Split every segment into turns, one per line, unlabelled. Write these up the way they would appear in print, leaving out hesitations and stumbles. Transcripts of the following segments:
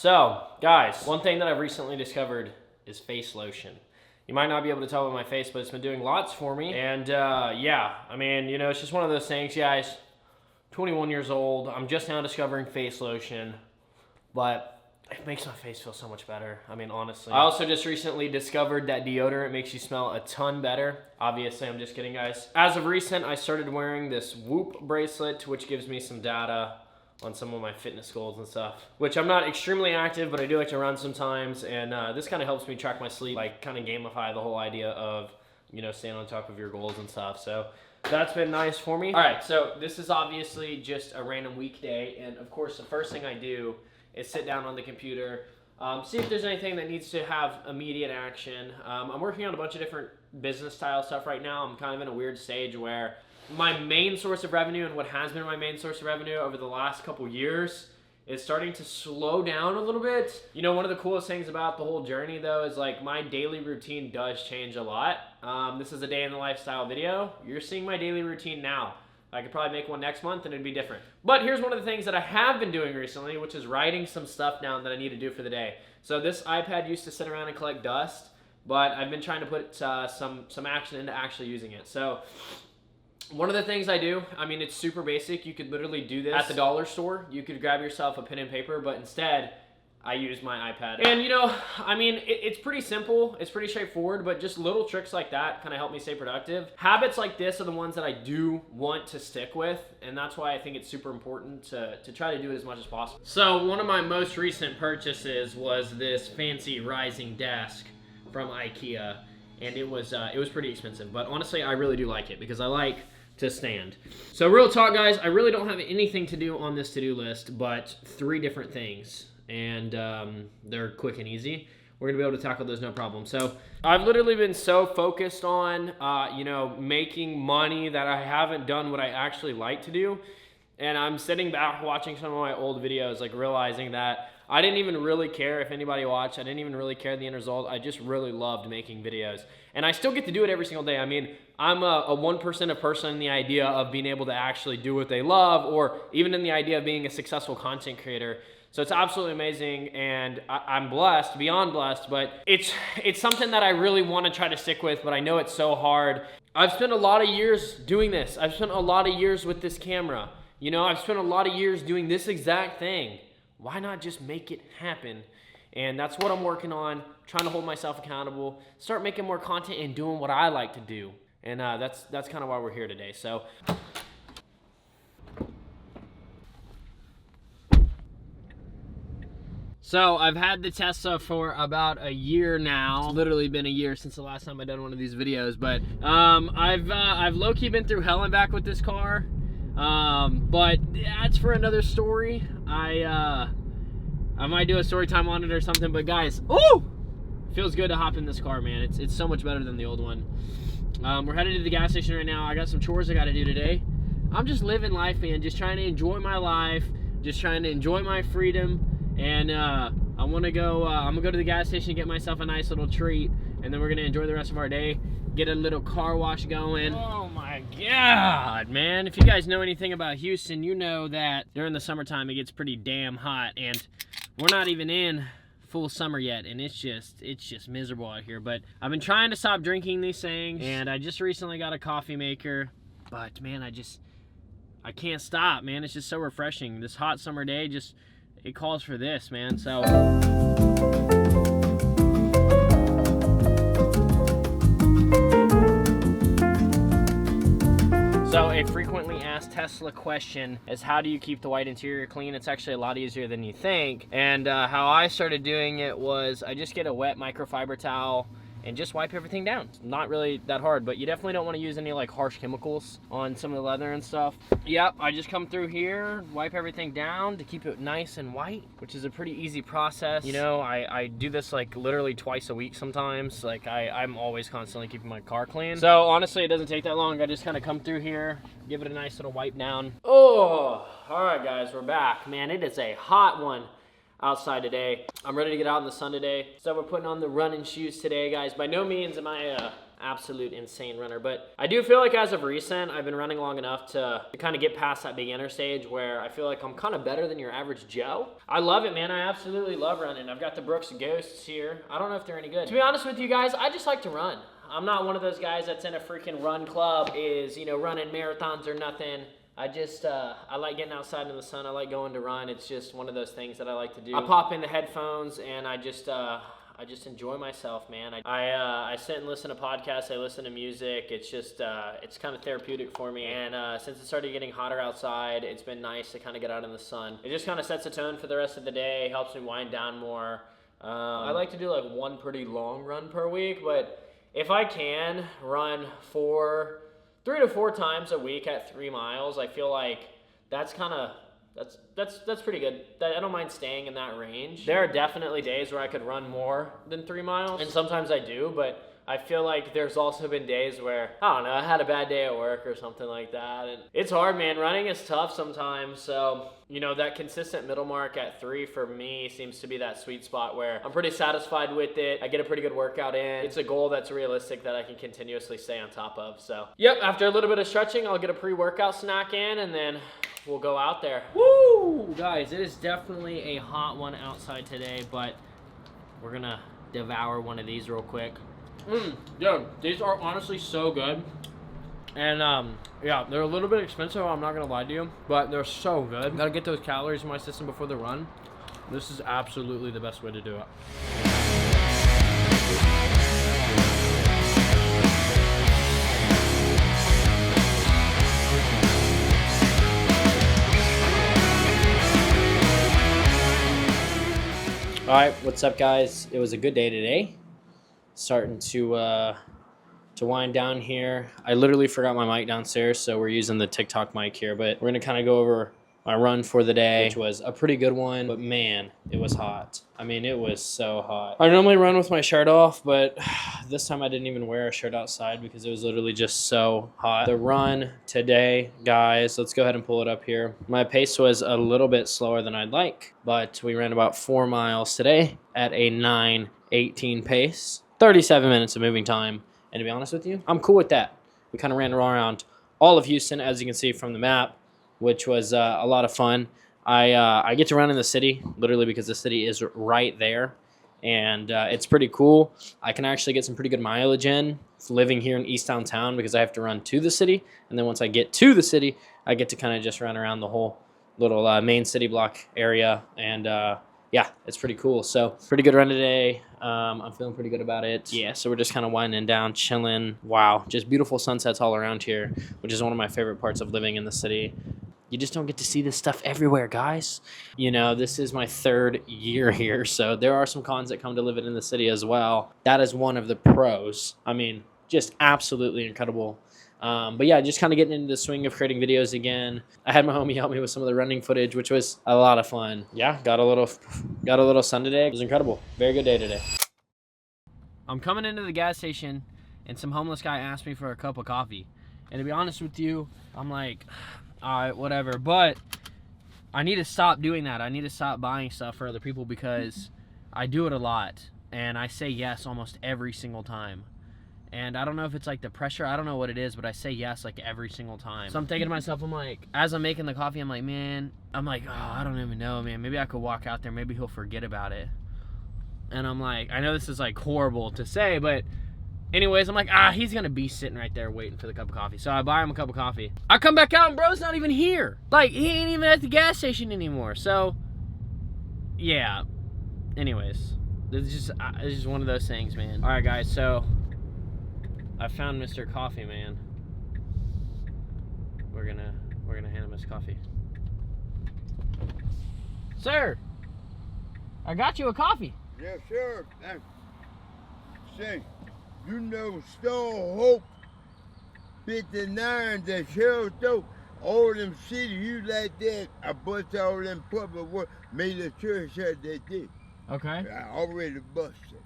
so guys, one thing that I've recently discovered is face lotion. You might not be able to tell with my face, but it's been doing lots for me. And yeah, I mean, you know, it's just one of those things, guys. 21 years old, I'm just now discovering face lotion, but it makes my face feel so much better. I mean, honestly. I also just recently discovered that deodorant makes you smell a ton better. Obviously, I'm just kidding, guys. As of recent, I started wearing this Whoop bracelet, which gives me some data on some of my fitness goals and stuff, which I'm not extremely active, but I do like to run sometimes. And this kind of helps me track my sleep, like kind of gamify the whole idea of, you know, staying on top of your goals and stuff. So that's been nice for me. All right, so this is obviously just a random weekday. And of course, the first thing I do is sit down on the computer, see if there's anything that needs to have immediate action. I'm working on a bunch of different business style stuff right now. I'm kind of in a weird stage where my main source of revenue and what has been my main source of revenue over the last couple years is starting to slow down a little bit. You know, one of the coolest things about the whole journey though is like my daily routine does change a lot. This is a day in the lifestyle video. You're seeing my daily routine now. I could probably make one next month and it'd be different. But here's one of the things that I have been doing recently, which is writing some stuff down that I need to do for the day. So this iPad used to sit around and collect dust, but I've been trying to put some action into actually using it. So one of the things I do, I mean, it's super basic. You could literally do this at the dollar store. You could grab yourself a pen and paper, but instead, I use my iPad. And you know, I mean, it's pretty simple. It's pretty straightforward, but just little tricks like that kind of help me stay productive. Habits like this are the ones that I do want to stick with, and that's why I think it's super important to try to do it as much as possible. So one of my most recent purchases was this fancy rising desk from IKEA, and it was pretty expensive, but honestly, I really do like it because I like to stand. So real talk, guys, I really don't have anything to do on this to-do list, but 3 different things. And they're quick and easy. We're gonna be able to tackle those no problem. So I've literally been so focused on, you know, making money that I haven't done what I actually like to do. And I'm sitting back watching some of my old videos, like realizing that I didn't even really care if anybody watched. I didn't even really care the end result. I just really loved making videos. And I still get to do it every single day. I mean, I'm a 1% of person in the idea of being able to actually do what they love, or even in the idea of being a successful content creator. So it's absolutely amazing, and I'm blessed, beyond blessed, but it's something that I really want to try to stick with, but I know it's so hard. I've spent a lot of years doing this. I've spent a lot of years with this camera. You know, I've spent a lot of years doing this exact thing. Why not just make it happen? And that's what I'm working on, trying to hold myself accountable, start making more content and doing what I like to do. And that's kind of why we're here today. So I've had the Tesla for about a year now. It's literally been a year since the last time I've done one of these videos, but I've low-key been through hell and back with this car. But that's for another story. I might do a story time on it or something, but guys, ooh, feels good to hop in this car, man. It's so much better than the old one. We're headed to the gas station right now. I got some chores I got to do today. I'm just living life, man. Just trying to enjoy my life. Just trying to enjoy my freedom. And I'm gonna go to the gas station, get myself a nice little treat, and then we're gonna enjoy the rest of our day, get a little car wash going. Oh my God, man. If you guys know anything about Houston, you know that during the summertime it gets pretty damn hot, and we're not even in full summer yet, and it's just miserable out here. But I've been trying to stop drinking these things, and I just recently got a coffee maker, but man, I can't stop, man. It's just so refreshing. This hot summer day it calls for this, man. So a frequently asked Tesla question is, how do you keep the white interior clean? It's actually a lot easier than you think. And how I started doing it was I just get a wet microfiber towel and just wipe everything down. It's not really that hard, but you definitely don't want to use any like harsh chemicals on some of the leather and stuff. Yep, I just come through here, wipe everything down to keep it nice and white, which is a pretty easy process. You know, I do this like literally twice a week sometimes. Like I'm always constantly keeping my car clean. So honestly, it doesn't take that long. I just kind of come through here, give it a nice little wipe down. Oh, all right guys, we're back. Man, it is a hot one outside today. I'm ready to get out in the sun today. So we're putting on the running shoes today, guys. By no means am I absolute insane runner. But I do feel like as of recent, I've been running long enough to kind of get past that beginner stage where I feel like I'm kind of better than your average Joe. I love it, man. I absolutely love running. I've got the Brooks Ghosts here. I don't know if they're any good. To be honest with you guys, I just like to run. I'm not one of those guys that's in a freaking run club, is, you know, running marathons or nothing. I just, I like getting outside in the sun. I like going to run. It's just one of those things that I like to do. I pop in the headphones and I just enjoy myself, man. I sit and listen to podcasts. I listen to music. It's just, it's kind of therapeutic for me. And since it started getting hotter outside, it's been nice to kind of get out in the sun. It just kind of sets a tone for the rest of the day, helps me wind down more. I like to do like one pretty long run per week, but if I can run 3 to 4 times a week at 3 miles, I feel like that's kind of, that's pretty good. I don't mind staying in that range. There are definitely days where I could run more than 3 miles, and sometimes I do, but I feel like there's also been days where, I don't know, I had a bad day at work or something like that, and it's hard, man. Running is tough sometimes, so, you know, that consistent middle mark at 3 for me seems to be that sweet spot where I'm pretty satisfied with it. I get a pretty good workout in. It's a goal that's realistic that I can continuously stay on top of, so. Yep, after a little bit of stretching, I'll get a pre-workout snack in, and then we'll go out there. Woo! Guys, it is definitely a hot one outside today, but we're gonna devour one of these real quick. Dude, these are honestly so good. And yeah, they're a little bit expensive, I'm not gonna lie to you, but they're so good. Gotta get those calories in my system before the run. This is absolutely the best way to do it. All right, what's up, guys? It was a good day today. Starting to wind down here. I literally forgot my mic downstairs, so we're using the TikTok mic here, but we're gonna kind of go over my run for the day, which was a pretty good one, but man, it was hot. I mean, it was so hot. I normally run with my shirt off, but this time I didn't even wear a shirt outside because it was literally just so hot. The run today, guys, let's go ahead and pull it up here. My pace was a little bit slower than I'd like, but we ran about 4 miles today at a 9:18 pace. 37 minutes of moving time, and to be honest with you, I'm cool with that. We kind of ran around all of Houston, as you can see from the map, which was a lot of fun. I get to run in the city, literally because the city is right there, and it's pretty cool. I can actually get some pretty good mileage in living here in East Downtown because I have to run to the city, and then once I get to the city, I get to kind of just run around the whole little main city block area, and yeah, it's pretty cool. So pretty good run today. I'm feeling pretty good about it. Yeah, so we're just kind of winding down, chilling. Wow, just beautiful sunsets all around here, which is one of my favorite parts of living in the city. You just don't get to see this stuff everywhere, guys. You know, this is my 3rd year here, so there are some cons that come to living in the city as well. That is one of the pros. I mean, just absolutely incredible. But yeah, just kind of getting into the swing of creating videos again. I had my homie help me with some of the running footage, which was a lot of fun. Yeah, got a little sun today. It was incredible. Very good day today. I'm coming into the gas station, and some homeless guy asked me for a cup of coffee. And to be honest with you, I'm like, all right, whatever. But I need to stop doing that. I need to stop buying stuff for other people because I do it a lot, and I say yes almost every single time. And I don't know if it's like the pressure, I don't know what it is, but I say yes like every single time. So I'm thinking to myself, I'm like, as I'm making the coffee, I'm like, oh, I don't even know, man. Maybe I could walk out there, maybe he'll forget about it. And I'm like, I know this is like horrible to say, but anyways, I'm like, he's gonna be sitting right there waiting for the cup of coffee. So I buy him a cup of coffee. I come back out and bro's not even here. Like, he ain't even at the gas station anymore. So, yeah. Anyways, it's just one of those things, man. All right, guys, so I found Mr. Coffee Man. We're gonna hand him his coffee. Sir, I got you a coffee.
Yes, sir. Say, you know, Stone Hope 59, the sheriff though, all them cities you like that, I bust all them public work, made the church said they did.
Okay.
I already busted.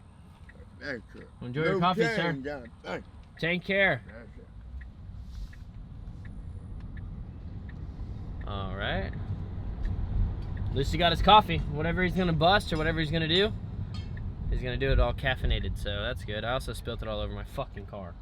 Thank you.
Enjoy your coffee, sir.
Down. Thank you.
Take care.
Yes, sir.
All right. At least he got his coffee. Whatever he's gonna bust or whatever he's gonna do, he's gonna do it all caffeinated, so that's good. I also spilled it all over my fucking car.